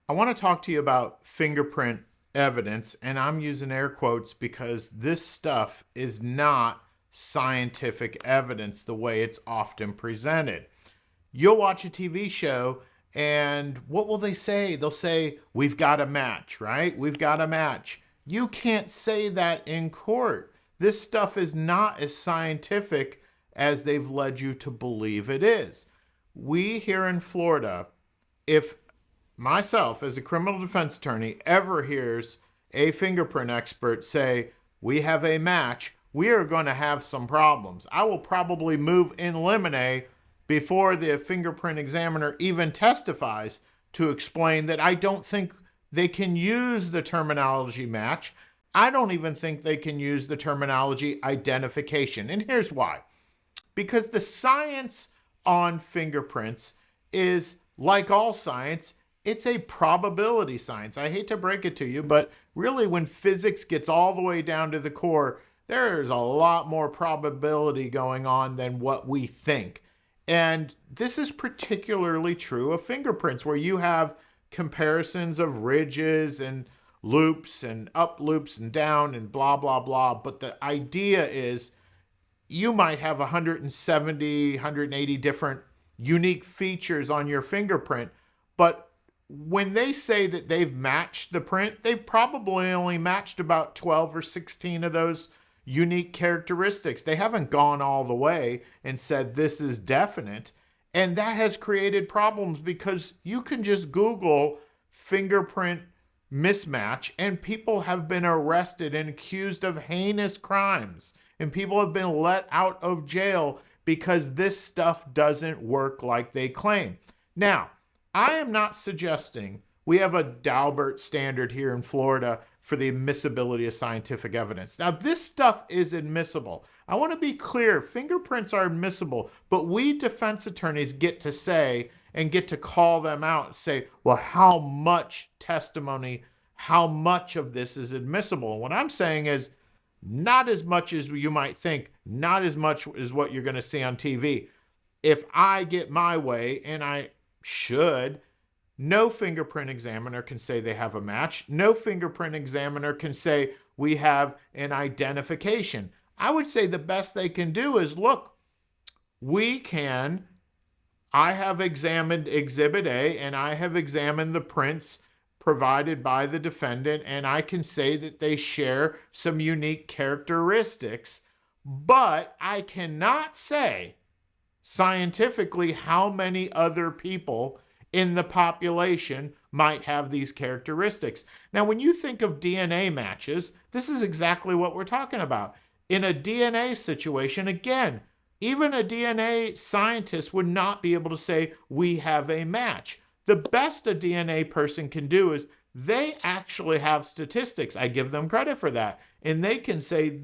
I want to talk to you about fingerprint evidence, and I'm using air quotes because this stuff is not scientific evidence the way it's often presented. You'll watch a TV show, and what will they say? They'll say, "We've got a match," right? "We've got a match." You can't say that in court. This stuff is not as scientific as they've led you to believe it is. We here in Florida, if myself as a criminal defense attorney ever hears a fingerprint expert say, "We have a match," we are going to have some problems. I will probably move in limine before the fingerprint examiner even testifies to explain that I don't think they can use the terminology match. I don't even think they can use the terminology identification. And here's why. Because the science on fingerprints is, like all science, it's a probability science. I hate to break it to you, but really when physics gets all the way down to the core, there's a lot more probability going on than what we think. And this is particularly true of fingerprints, where you have comparisons of ridges and loops and up loops and down and blah, blah, blah. But the idea is you might have 170, 180 different unique features on your fingerprint, but when they say that they've matched the print, they've probably only matched about 12 or 16 of those unique characteristics. They haven't gone all the way and said this is definite. And that has created problems because you can just Google fingerprint mismatch and people have been arrested and accused of heinous crimes. And people have been let out of jail because this stuff doesn't work like they claim. Now, I am not suggesting we have a Daubert standard here in Florida for the admissibility of scientific evidence. Now, this stuff is admissible. I want to be clear, fingerprints are admissible, but we defense attorneys get to say and get to call them out and say, well, how much testimony, how much of this is admissible? And what I'm saying is not as much as you might think, not as much as what you're going to see on TV. If I get my way, and I should, no fingerprint examiner can say they have a match. No fingerprint examiner can say we have an identification. I would say the best they can do is, look, I have examined Exhibit A and I have examined the prints provided by the defendant, and I can say that they share some unique characteristics, but I cannot say scientifically how many other people in the population might have these characteristics. Now, when you think of DNA matches, this is exactly what we're talking about. In a DNA situation, again, even a DNA scientist would not be able to say we have a match. The best a DNA person can do is they actually have statistics. I give them credit for that. And they can say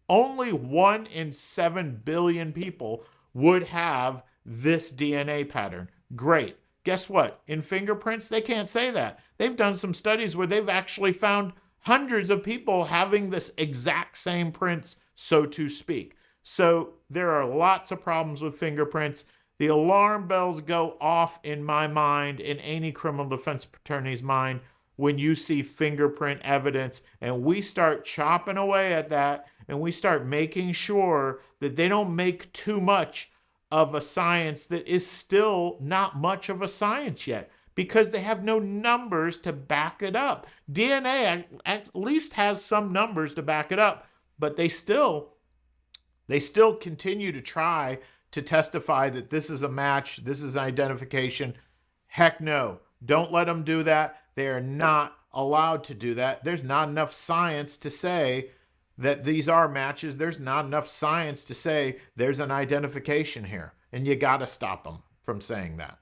only 1 in 7 billion people would have this DNA pattern. Great. Guess what? In fingerprints, they can't say that. They've done some studies where they've actually found hundreds of people having this exact same prints, so to speak. So there are lots of problems with fingerprints. The alarm bells go off in my mind, in any criminal defense attorney's mind, when you see fingerprint evidence and we start chopping away at that and we start making sure that they don't make too much of a science that is still not much of a science yet, because they have no numbers to back it up. DNA at least has some numbers to back it up, but they still continue to try to testify that this is a match, this is an identification. Heck no, don't let them do that. They are not allowed to do that. There's not enough science to say that these are matches. There's not enough science to say there's an identification here. And you got to stop them from saying that.